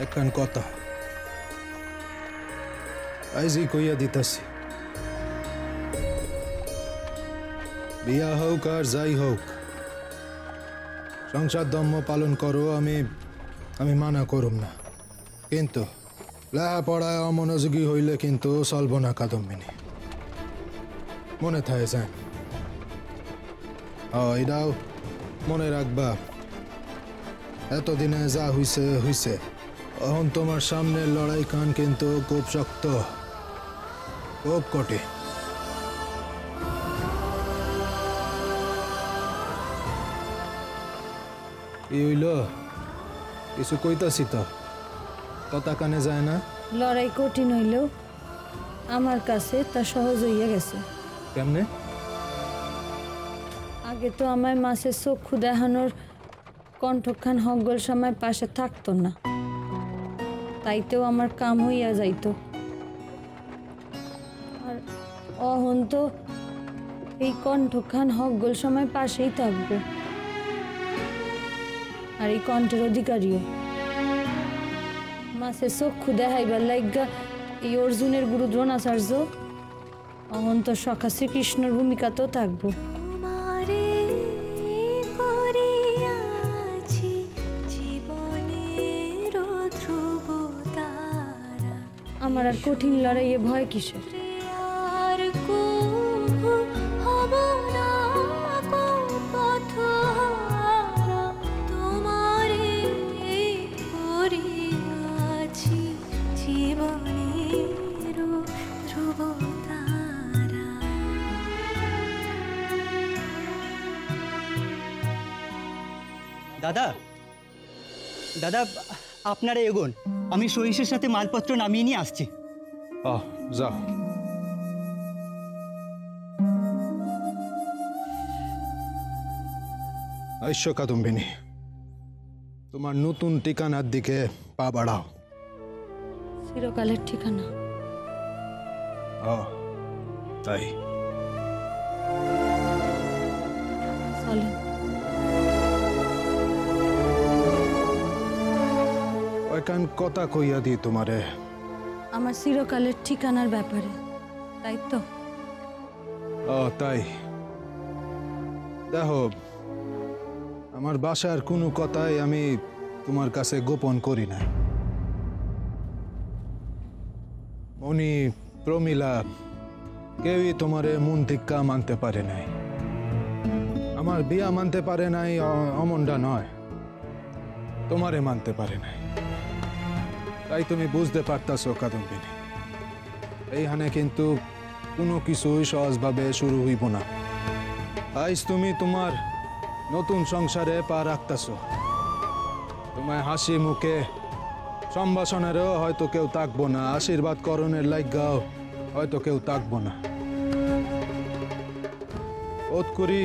একখান কথা আইজি কইয়া দিতাছি, বিয়া হোক আর যাই হোক সংসার ধর্ম পালন করো, আমি মানা করুম না, কিন্তু লেখাপড়ায় অমনোযোগী হইলে কিন্তু চলব না কাদম্বিনী, মনে থাকে যান। এটাও মনে রাখবা, এতদিনে যা হইছে হইছে, এখন তোমার সামনের লড়াই কান কিন্তু খুব শক্ত, খুব কঠিন। কি হইল? কিছু কইতাছি তো, কথা কানে যায় না। লড়াই কঠিন হইলেও আমার কাছে তা সহজ হইয়া গেছে। কেমনে? আগে তো আমার মাছের চক্ষু দেখানোর কণ্ঠখান হগল সময় পাশে থাকতো না, তাইতেও আমার কাম হইয়া যাইত। আর অহন তো এই কণ্ঠখান হগল সময় পাশেই থাকবে, আর এই কণ্ঠের অধিকারীও। মাছের চক্ষু দেখাইবার লাইগা এই অর্জুনের গুরু দ্রোণাচার্য অহন তো সখা শ্রীকৃষ্ণর ভূমিকাতেও থাকবো। আমার আর কঠিন লড়াইয়ে ভয় কিসের? দাদা দাদা আপনারা এগোন, আমি সহিসের সাথে মালপত্র নামিয়ে নিয়ে আসছি। যাও। আইস কাদম্বিনী, তোমার নতুন ঠিকানার দিকে পা বাড়াও। চিরকালের ঠিকানা? তাই চলেন। ওইখান কথা কইয়া দি তোমারে আমার চিরকালের ঠিকানার ব্যাপারে, তাই তো? তাই দেখো, আমার বাসার কোনো কথাই আমি তোমার কাছে গোপন করি না। মনি, প্রমিলা কেউই তোমারে মন ধিক্কা মানতে পারে নাই, আমার বিয়া মানতে পারে নাই, অমনটা নয়, তোমারে মানতে পারে নাই। তাই তুমি বুঝতে পারতাছো কাদম্বিনী, এইখানে কিন্তু কোনো কিছুই সহজভাবে শুরু হইব না। আজ তুমি তোমার নতুন সংসারে পা রাখতেছো, তোমায় হাসি মুখে সম্ভাষণেরও হয়তো কেউ থাকবো না, আশীর্বাদ করণের লাইগাও হয়তো কেউ থাকবো না। বোধ করি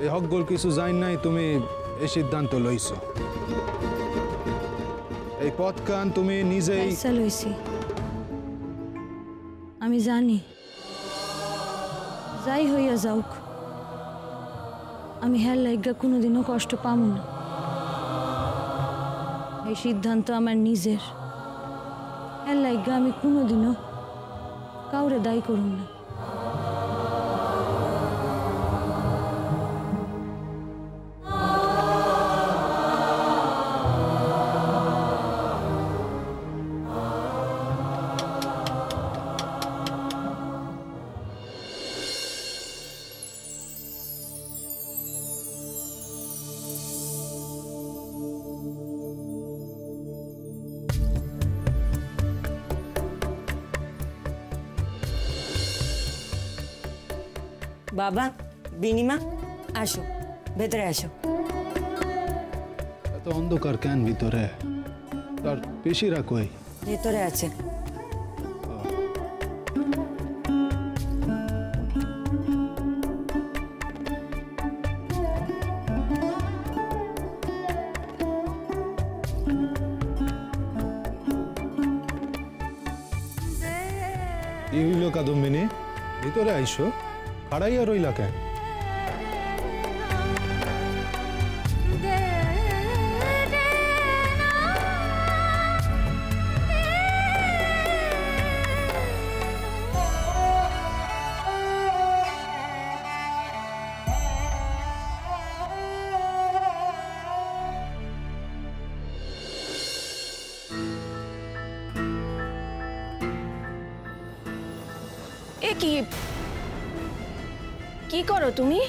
এই হকগুল কিছু যাই নাই, তুমি এই সিদ্ধান্ত লইছো। এই পথকান তুমি নিজেই লইছি। আমি জানি যাই হইয়া যাওক, আমি হের লাইগা কোনোদিনও কষ্ট পাব না। এই সিদ্ধান্ত আমার নিজের, হের লাইগা আমি কোনোদিনও কাউরে দায়ী করুম না। বাবা, বিনিমা, আসো, ভেতরে আসো। এত অন্ধকার কেন ভিতরে? তার পিসিরা কই? ভেতরে আছে। কি হইল কাদম্বিনী, ভিতরে আইসো, খাড়াইয়া রইলা কেন? কি কি করো তুমি?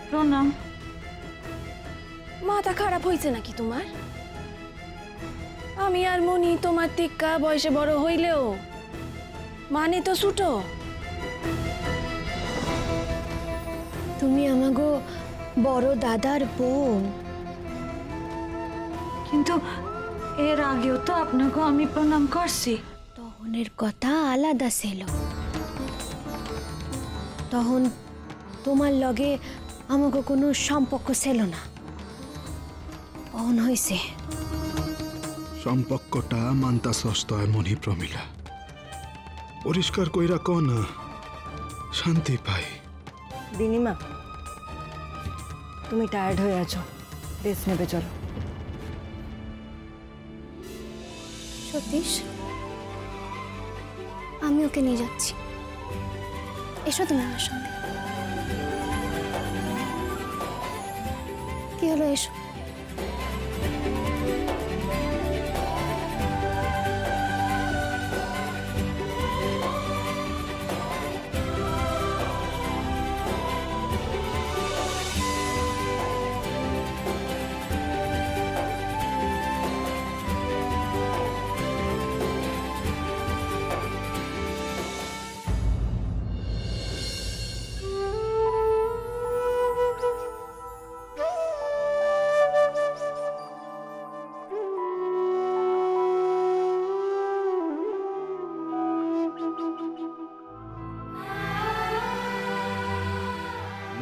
প্রণাম। মাথা খারাপ হয়েছে নাকি তোমার? আমি আর মনি তোমার টিক্কা বয়সে বড় হইলেও মানে তো ছুটো। তুমি আমাগো বড় দাদার বোন। কিন্তু এর আগেও তো আপনাকে আমি প্রণাম করছি। তখনের কথা আলাদা ছিল। তখন তোমার লগে আমাকে কোনো সম্পর্ক ছিল না। অন হয়েছে সম্পর্কটা মানতা ষষ্ঠ মনি প্রমিলা, পরিষ্কার কইরা কোন শান্তি পাই। দিনিমা, তুমি টায়ার্ড হয়ে আছো, রেস্ট নেবে, চলো। সতীশ, আমি ওকে নিয়ে যাচ্ছি, এসো তুমি আমার সঙ্গে। কি হলো, এসো।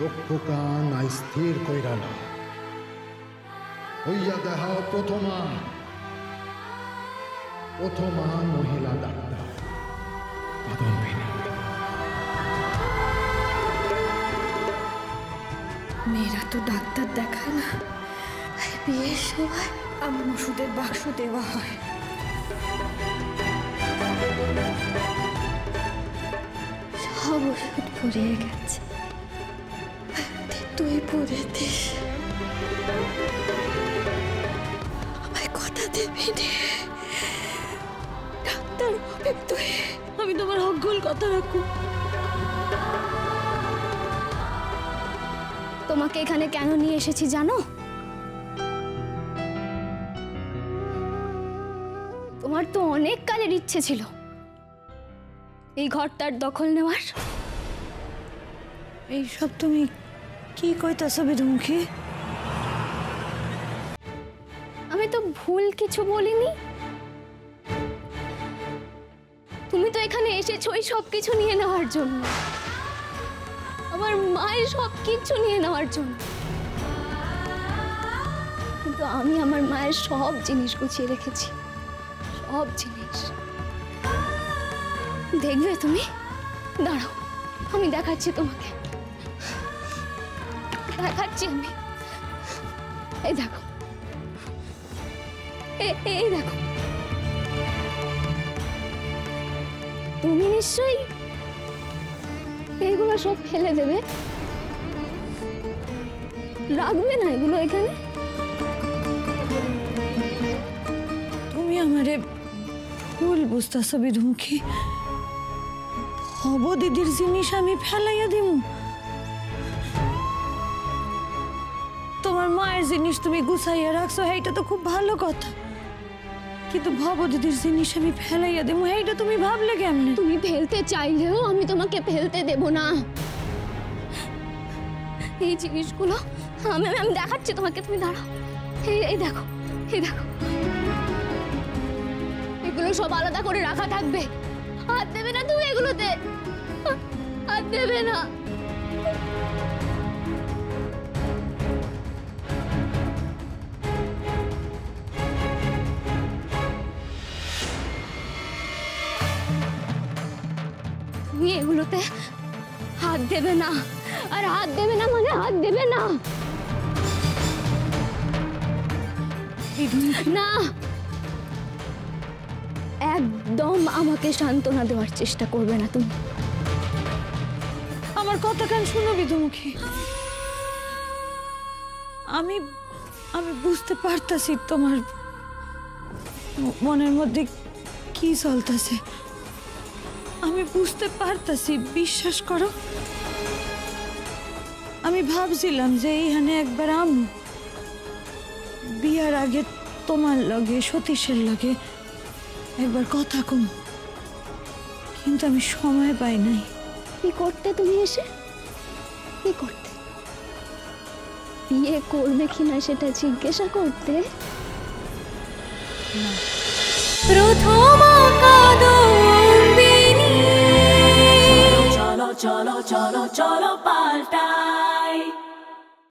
লক্ষ্য কান স্থির কইরা না, হইয়া দেখাও প্রথমা মহিলা ডাক্তার পদমিনী। মেয়েরা তো ডাক্তার দেখায় না, বিয়ের সময় আমার ওষুধের বাক্স দেওয়া হয়। সব ওষুধ ফুরিয়ে গেছে, তুই পরে দিস, আমায় কথা দেবি নে, ডাক্তার হবে তুই। আমি তোমার হকগুল কথা রাখবো। তোমাকে এখানে কেন নিয়ে এসেছি জানো? তোমার তো অনেক কালের ইচ্ছে ছিল এই ঘরটার দখল নেওয়ার। এইসব তুমি কি কইতাছো বিধুমুখী? আমি তো ভুল কিছু বলিনি। তুমি তো এখানে এসেছো এই সব কিছু নিয়ে নেওয়ার জন্য, আমার মায়ের সব কিছু নিয়ে নেওয়ার জন্য। কিন্তু আমি আমার মায়ের সব জিনিস গুছিয়ে রেখেছি, সব জিনিস। দেখবে তুমি, দাঁড়াও, আমি দেখাচ্ছি তোমাকে, দেখাচ্ছি আমি। এই দেখো, এই দেখো। তুমি নিশ্চয়ই এগুলো সব ফেলে দেবে, রাখবে না এগুলো এখানে। তুমি আমারে ভুল বুঝতেছো বিধুমুখী। হব দিদির জিনিস আমি ফেলাইয়া দিব? তোমার মায়ের জিনিস তুমি গুছাইয়া রাখছো, এইটা তো খুব ভালো কথা, কিন্তু ভব দিদির জিনিস আমি ফেলাইয়া দেবো এইটা তুমি ভাবলে কেমনে? তুমি ফেলতে চাইলেও আমি তোমাকে ফেলতে দেব না। এই জিনিসগুলো আমি আমি দেখাচ্ছি তোমাকে, তুমি দাঁড়াও। এই দেখো, এই দেখো, এগুলো সব আলাদা করে রাখা থাকবে। হাত দেবে না তুমি এগুলোতে, হাত দেবে না। তুমি এগুলোতে হাত দেবে না, আর হাত দেবে না মানে হাত দেবে না। না, একদম আমাকে সান্ত্বনা দেওয়ার চেষ্টা করবে না তুমি। আমার কথা কেন শুনো বিধুমুখী? আমি আমি বুঝতে পারতাছি তোমার মনের মধ্যে কি চলতেছে। আমি বুঝতে পারতাছি, বিশ্বাস করো। আমি ভাবছিলাম যে এইখানে একবার বিয়ার আগে তোমার লগে সতীশের লগে একবার কথা কম, কিন্তু আমি সময় পাই নাই। কি করতে তুমি এসে? কি করতে? বিয়ে করবে কিনা সেটা জিজ্ঞাসা করতে? প্রথম কাদম্বিনী, চলো চলো চলো চলো পাল্টাই।